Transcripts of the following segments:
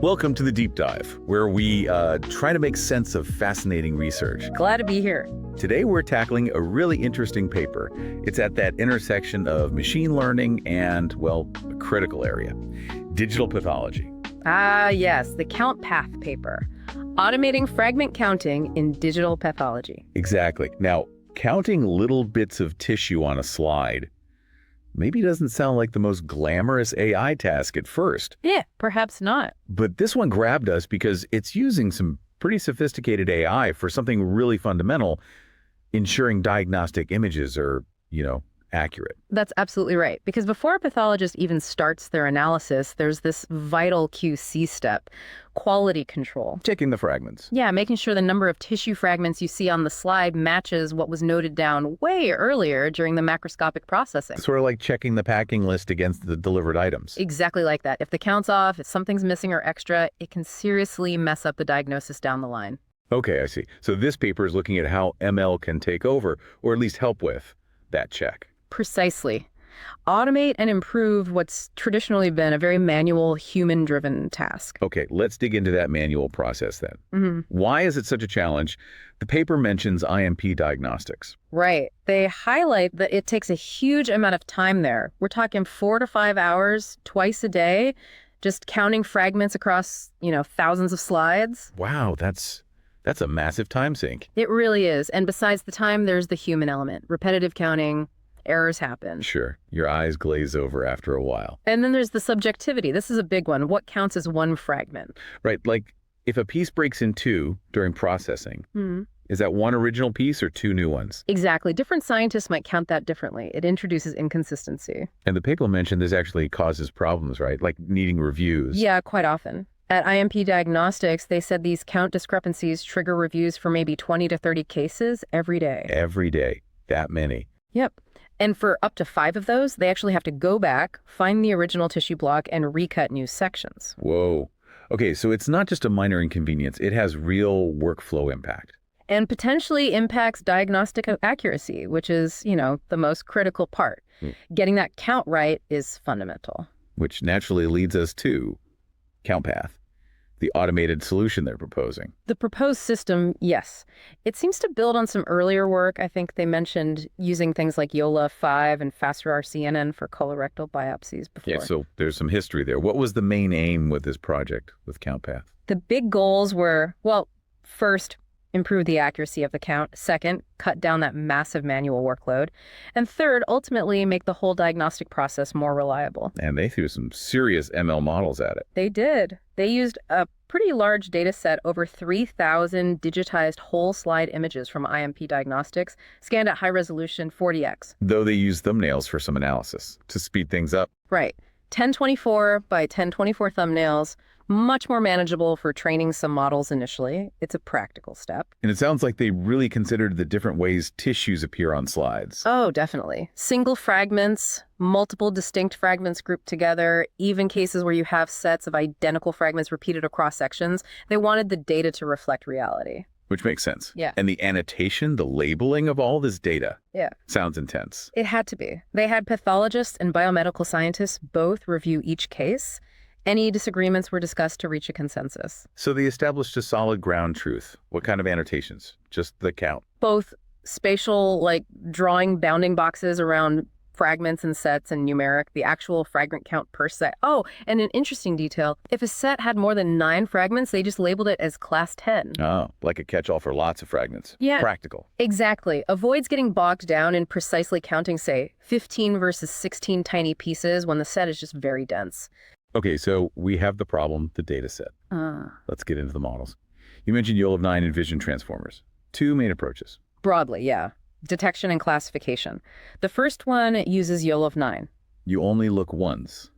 Welcome to the Deep Dive, where we try to make sense of fascinating research. Glad to be here. Today we're tackling a really interesting paper. It's at that intersection of machine learning and, well, a critical area, digital pathology. Ah, yes, the CountPath paper. Automating fragment counting in digital pathology. Exactly. Now, counting little bits of tissue on a slide maybe doesn't sound like the most glamorous AI task at first. Yeah, perhaps not. But this one grabbed us because it's using some pretty sophisticated AI for something really fundamental, ensuring diagnostic images are, accurate. That's absolutely right. Because before a pathologist even starts their analysis, there's this vital QC step, quality control. Checking the fragments. Yeah, making sure the number of tissue fragments you see on the slide matches what was noted down way earlier during the macroscopic processing. Sort of like checking the packing list against the delivered items. Exactly like that. If the count's off, if something's missing or extra, it can seriously mess up the diagnosis down the line. Okay, I see. So this paper is looking at how ML can take over, or at least help with, that check. Precisely. Automate and improve what's traditionally been a very manual, human-driven task. Okay, let's dig into that manual process then. Why is it such a challenge? The paper mentions IMP Diagnostics. Right. They highlight that it takes a huge amount of time there. We're talking 4 to 5 hours twice a day, just counting fragments across, thousands of slides. Wow, that's a massive time sink. It really is. And besides the time, there's the human element. Repetitive counting, errors happen. Sure, your eyes glaze over after a while. And then there's the subjectivity. This is a big one. What counts as one fragment? Right, like if a piece breaks in two during processing, is that one original piece or two new ones? Exactly. Different scientists might count that differently. It introduces inconsistency. And the paper mentioned this actually causes problems, right? Like needing reviews. Yeah, quite often. At IMP Diagnostics, they said these count discrepancies trigger reviews for maybe 20 to 30 cases every day. Every day. That many. Yep. And for up to 5 of those, they actually have to go back, find the original tissue block, and recut new sections. Whoa. Okay, so it's not just a minor inconvenience. It has real workflow impact. And potentially impacts diagnostic accuracy, which is, the most critical part. Getting that count right is fundamental. Which naturally leads us to CountPath, the automated solution they're proposing. The proposed system, yes. It seems to build on some earlier work. I think they mentioned using things like YOLOv9 and faster CNN for colorectal biopsies before. Yeah, so there's some history there. What was the main aim with this project with CountPath? The big goals were, first, improve the accuracy of the count. Second, cut down that massive manual workload. And third, ultimately make the whole diagnostic process more reliable. And they threw some serious ML models at it. They did. They used a pretty large data set, over 3,000 digitized whole slide images from IMP Diagnostics, scanned at high resolution 40x. Though they used thumbnails for some analysis to speed things up. Right. 1024 by 1024 thumbnails, much more manageable for training some models initially. It's a practical step. And it sounds like they really considered the different ways tissues appear on slides. Oh, definitely. Single fragments, multiple distinct fragments grouped together, even cases where you have sets of identical fragments repeated across sections. They wanted the data to reflect reality. Which makes sense. Yeah. And the annotation, the labeling of all this data. Yeah. Sounds intense. It had to be. They had pathologists and biomedical scientists both review each case. Any disagreements were discussed to reach a consensus. So they established a solid ground truth. What kind of annotations? Just the count? Both spatial, like drawing bounding boxes around fragments and sets, and numeric, the actual fragment count per set. Oh, and an interesting detail, if a set had more than 9 fragments, they just labeled it as class 10. Oh, like a catch-all for lots of fragments. Yeah. Practical. Exactly. Avoids getting bogged down in precisely counting, say, 15 versus 16 tiny pieces when the set is just very dense. Okay, so we have the problem, the data set. Let's get into the models. You mentioned YOLOv9 and Vision Transformers. 2 main approaches. Broadly, yeah. Detection and classification. The first one uses YOLOv9. You only look once.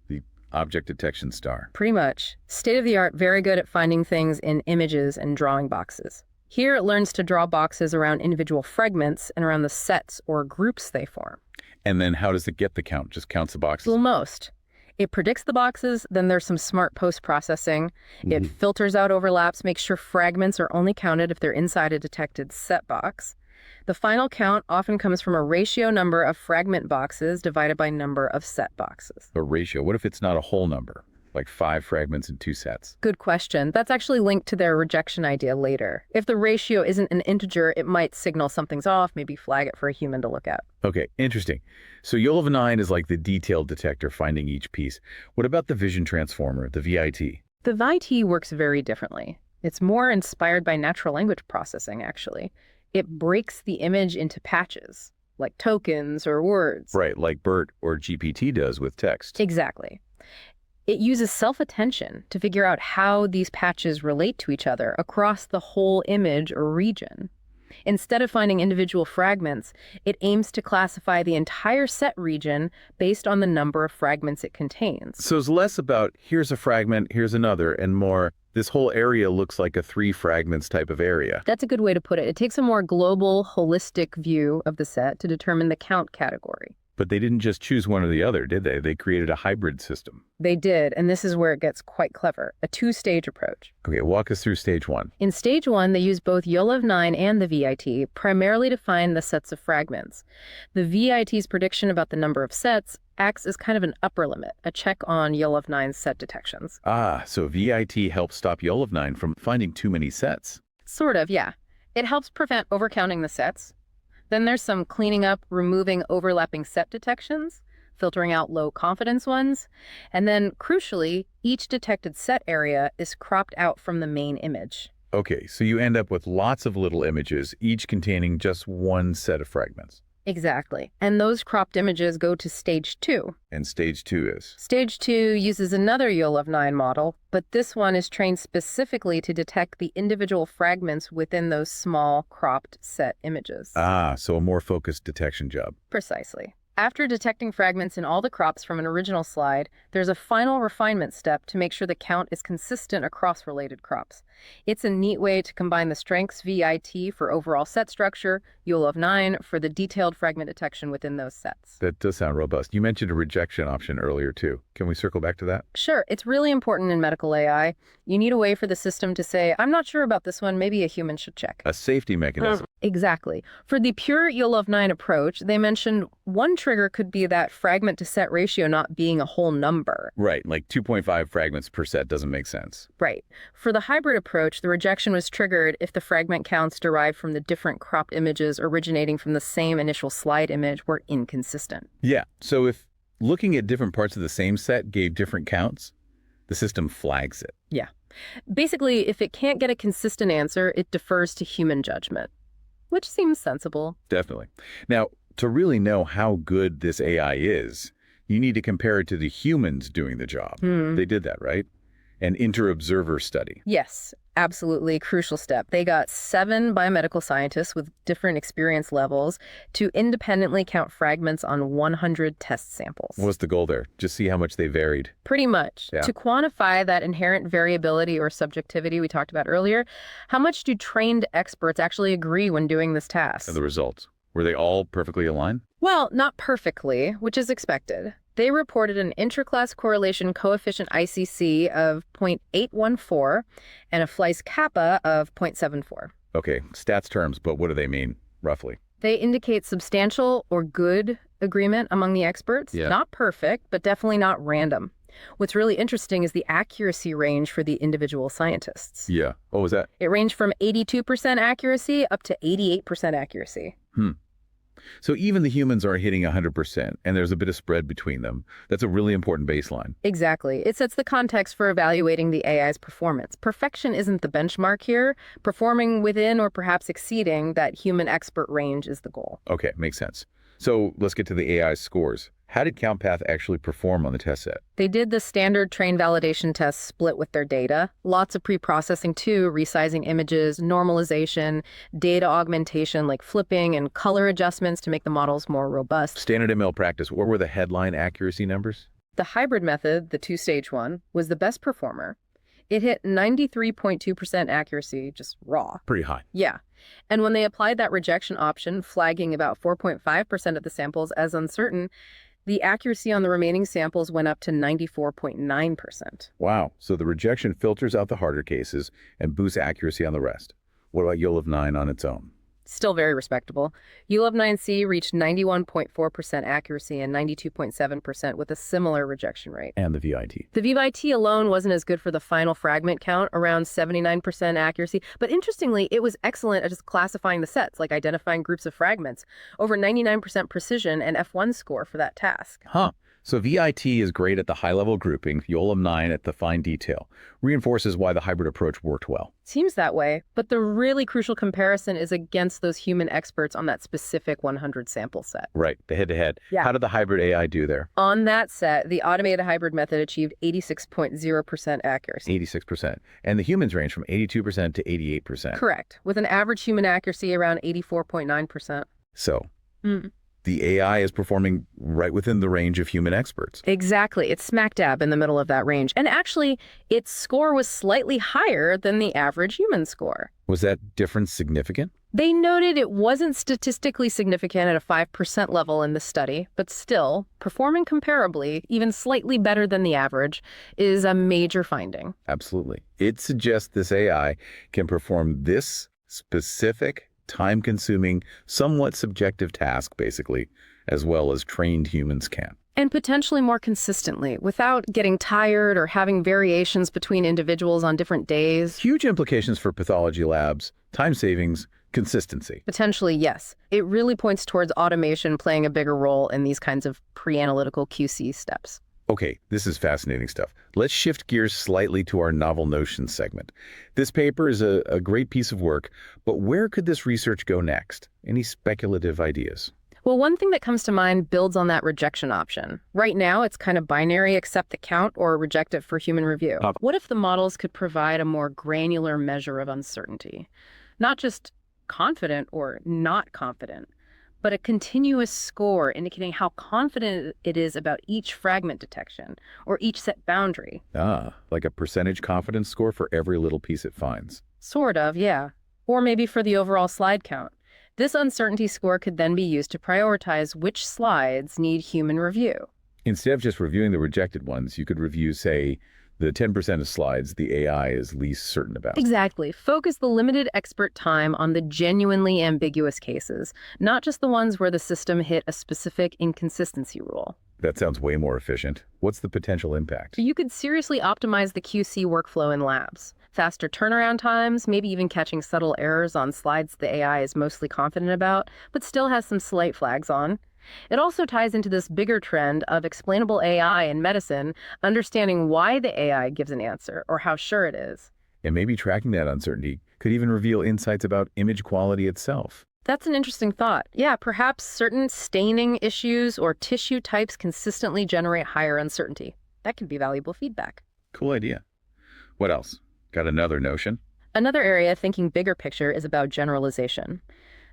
The object detection star. Pretty much. State-of-the-art, very good at finding things in images and drawing boxes. Here it learns to draw boxes around individual fragments and around the sets or groups they form. And then how does it get the count? Just counts the boxes? Well, most. It predicts the boxes, then there's some smart post-processing. It filters out overlaps, makes sure fragments are only counted if they're inside a detected set box. The final count often comes from a ratio number of fragment boxes divided by number of set boxes. A ratio. What if it's not a whole number? like 5 fragments in 2 sets? Good question. That's actually linked to their rejection idea later. If the ratio isn't an integer, it might signal something's off, maybe flag it for a human to look at. Okay, interesting. So YOLOv9 is like the detailed detector finding each piece. What about the vision transformer, the VIT? The VIT works very differently. It's more inspired by natural language processing, actually. It breaks the image into patches, like tokens or words. Right, like BERT or GPT does with text. Exactly. It uses self-attention to figure out how these patches relate to each other across the whole image or region. Instead of finding individual fragments, it aims to classify the entire set region based on the number of fragments it contains. So it's less about here's a fragment, here's another, and more this whole area looks like a 3 fragments type of area. That's a good way to put it. It takes a more global, holistic view of the set to determine the count category. But they didn't just choose one or the other, did they? They created a hybrid system. They did, and this is where it gets quite clever, a 2-stage approach. Okay, walk us through stage 1. In stage 1, they use both YOLOv9 and the VIT primarily to find the sets of fragments. The VIT's prediction about the number of sets acts as kind of an upper limit, a check on YOLOv9's set detections. Ah, so VIT helps stop YOLOv9 from finding too many sets. Sort of, yeah. It helps prevent overcounting the sets. Then there's some cleaning up, removing overlapping set detections, filtering out low confidence ones, and then, crucially, each detected set area is cropped out from the main image. Okay, so you end up with lots of little images, each containing just one set of fragments. Exactly. And those cropped images go to stage 2. And stage 2 is? Stage 2 uses another YOLOv9 model, but this one is trained specifically to detect the individual fragments within those small cropped set images. Ah, so a more focused detection job. Precisely. After detecting fragments in all the crops from an original slide, there's a final refinement step to make sure the count is consistent across related crops. It's a neat way to combine the strengths VIT for overall set structure, YOLOv9 for the detailed fragment detection within those sets. That does sound robust. You mentioned a rejection option earlier, too. Can we circle back to that? Sure, it's really important in medical AI. You need a way for the system to say, I'm not sure about this one, maybe a human should check. A safety mechanism. Exactly. For the pure YOLOv9 approach, they mentioned one trigger could be that fragment to set ratio not being a whole number. Right, like 2.5 fragments per set doesn't make sense. Right. For the hybrid approach, the rejection was triggered if the fragment counts derived from the different cropped images originating from the same initial slide image were inconsistent. Yeah, so if looking at different parts of the same set gave different counts, the system flags it. Yeah. Basically, if it can't get a consistent answer, it defers to human judgment, which seems sensible. Definitely. Now, to really know how good this AI is, you need to compare it to the humans doing the job. They did that, right? An inter-observer study. Yes, absolutely crucial step. They got 7 biomedical scientists with different experience levels to independently count fragments on 100 test samples. What's the goal there? Just see how much they varied. Pretty much. Yeah. To quantify that inherent variability or subjectivity we talked about earlier, how much do trained experts actually agree when doing this task? And the results, were they all perfectly aligned? Well, not perfectly, which is expected. They reported an interclass correlation coefficient ICC of 0.814 and a Fleiss kappa of 0.74. Okay, stats terms, but what do they mean, roughly? They indicate substantial or good agreement among the experts. Yeah. Not perfect, but definitely not random. What's really interesting is the accuracy range for the individual scientists. Yeah. Oh, is that? It ranged from 82% accuracy up to 88% accuracy. So even the humans are hitting 100%, and there's a bit of spread between them. That's a really important baseline. Exactly. It sets the context for evaluating the AI's performance. Perfection isn't the benchmark here. Performing within or perhaps exceeding that human expert range is the goal. Okay, makes sense. So let's get to the AI scores. How did CountPath actually perform on the test set? They did the standard train validation tests split with their data. Lots of pre-processing too, resizing images, normalization, data augmentation like flipping and color adjustments to make the models more robust. Standard ML practice, what were the headline accuracy numbers? The hybrid method, the 2-stage one, was the best performer. It hit 93.2% accuracy, just raw. Pretty high. Yeah. And when they applied that rejection option, flagging about 4.5% of the samples as uncertain, the accuracy on the remaining samples went up to 94.9%. Wow. So the rejection filters out the harder cases and boosts accuracy on the rest. What about YOLOv9 on its own? Still very respectable. YOLOv9C reached 91.4% accuracy and 92.7% with a similar rejection rate. And the VIT. The VIT alone wasn't as good for the final fragment count, around 79% accuracy, but interestingly, it was excellent at just classifying the sets, like identifying groups of fragments. Over 99% precision and F1 score for that task. Huh. So VIT is great at the high-level grouping, YOLOv9 at the fine detail. Reinforces why the hybrid approach worked well. Seems that way, but the really crucial comparison is against those human experts on that specific 100 sample set. Right, the head-to-head. Yeah. How did the hybrid AI do there? On that set, the automated hybrid method achieved 86.0% accuracy. 86%. And the humans range from 82% to 88%. Correct, with an average human accuracy around 84.9%. So, the AI is performing right within the range of human experts. Exactly. It's smack dab in the middle of that range. And actually, its score was slightly higher than the average human score. Was that difference significant? They noted it wasn't statistically significant at a 5% level in the study, but still, performing comparably, even slightly better than the average, is a major finding. Absolutely. It suggests this AI can perform this specific, time-consuming, somewhat subjective task, basically, as well as trained humans can. And potentially more consistently, without getting tired or having variations between individuals on different days. Huge implications for pathology labs, time savings, consistency. Potentially, yes. It really points towards automation playing a bigger role in these kinds of pre-analytical QC steps. Okay, this is fascinating stuff. Let's shift gears slightly to our novel notions segment. This paper is a great piece of work, but where could this research go next? Any speculative ideas? Well, one thing that comes to mind builds on that rejection option. Right now, it's kind of binary, accept the count or reject it for human review. What if the models could provide a more granular measure of uncertainty? Not just confident or not confident, but a continuous score indicating how confident it is about each fragment detection or each set boundary. Ah, like a percentage confidence score for every little piece it finds. Sort of, yeah. Or maybe for the overall slide count. This uncertainty score could then be used to prioritize which slides need human review. Instead of just reviewing the rejected ones, you could review, say, the 10% of slides the AI is least certain about. Exactly. Focus the limited expert time on the genuinely ambiguous cases, not just the ones where the system hit a specific inconsistency rule. That sounds way more efficient. What's the potential impact? You could seriously optimize the QC workflow in labs. Faster turnaround times, maybe even catching subtle errors on slides the AI is mostly confident about, but still has some slight flags on. It also ties into this bigger trend of explainable AI in medicine, understanding why the AI gives an answer or how sure it is. And maybe tracking that uncertainty could even reveal insights about image quality itself. That's an interesting thought. Yeah, perhaps certain staining issues or tissue types consistently generate higher uncertainty. That could be valuable feedback. Cool idea. What else? Got another notion? Another area thinking bigger picture is about generalization.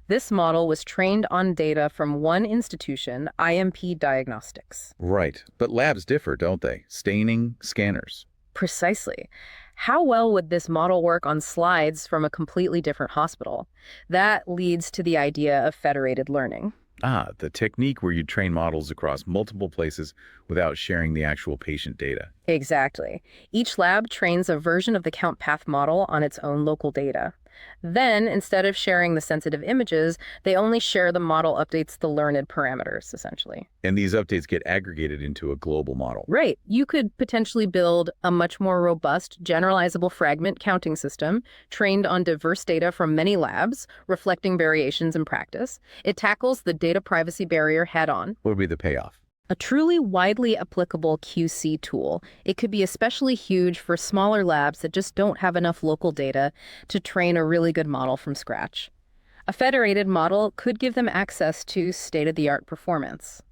This model was trained on data from one institution, IMP Diagnostics. Right, but labs differ, don't they? Staining, scanners. Precisely. How well would this model work on slides from a completely different hospital? That leads to the idea of federated learning. Ah, the technique where you train models across multiple places without sharing the actual patient data. Exactly. Each lab trains a version of the CountPath model on its own local data. Then, instead of sharing the sensitive images, they only share the model updates the learned parameters, essentially. And these updates get aggregated into a global model. Right. You could potentially build a much more robust, generalizable fragment counting system trained on diverse data from many labs, reflecting variations in practice. It tackles the data privacy barrier head-on. What would be the payoff? A truly widely applicable QC tool. It could be especially huge for smaller labs that just don't have enough local data to train a really good model from scratch. A federated model could give them access to state-of-the-art performance.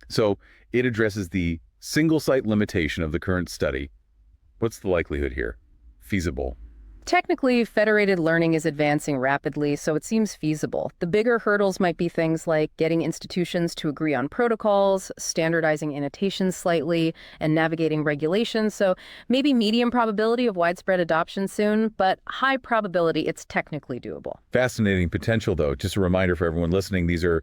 So it addresses the single site limitation of the current study. What's the likelihood here? Feasible. Technically, federated learning is advancing rapidly, so it seems feasible. The bigger hurdles might be things like getting institutions to agree on protocols, standardizing annotations slightly, and navigating regulations. So maybe medium probability of widespread adoption soon, but high probability it's technically doable. Fascinating potential, though. Just a reminder for everyone listening, these are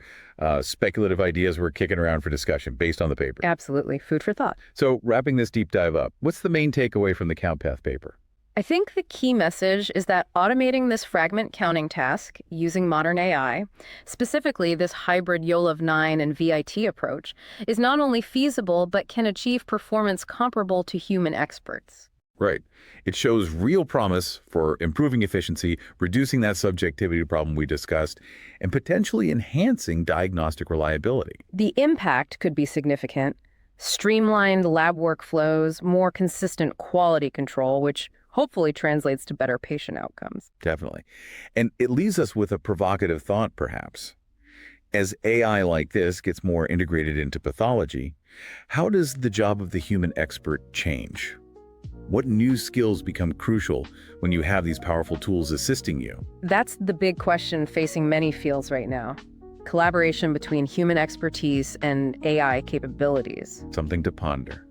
speculative ideas we're kicking around for discussion based on the paper. Absolutely. Food for thought. So wrapping this deep dive up, what's the main takeaway from the CountPath paper? I think the key message is that automating this fragment counting task using modern AI, specifically this hybrid YOLOv9 and VIT approach, is not only feasible but can achieve performance comparable to human experts. Right. It shows real promise for improving efficiency, reducing that subjectivity problem we discussed, and potentially enhancing diagnostic reliability. The impact could be significant. Streamlined lab workflows, more consistent quality control, which hopefully translates to better patient outcomes. Definitely. And it leaves us with a provocative thought, perhaps. As AI like this gets more integrated into pathology, how does the job of the human expert change? What new skills become crucial when you have these powerful tools assisting you? That's the big question facing many fields right now. Collaboration between human expertise and AI capabilities. Something to ponder.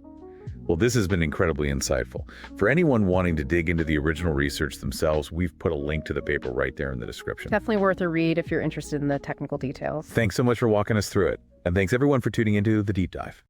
Well, this has been incredibly insightful. For anyone wanting to dig into the original research themselves, we've put a link to the paper right there in the description. Definitely worth a read if you're interested in the technical details. Thanks so much for walking us through it. And thanks everyone for tuning into The Deep Dive.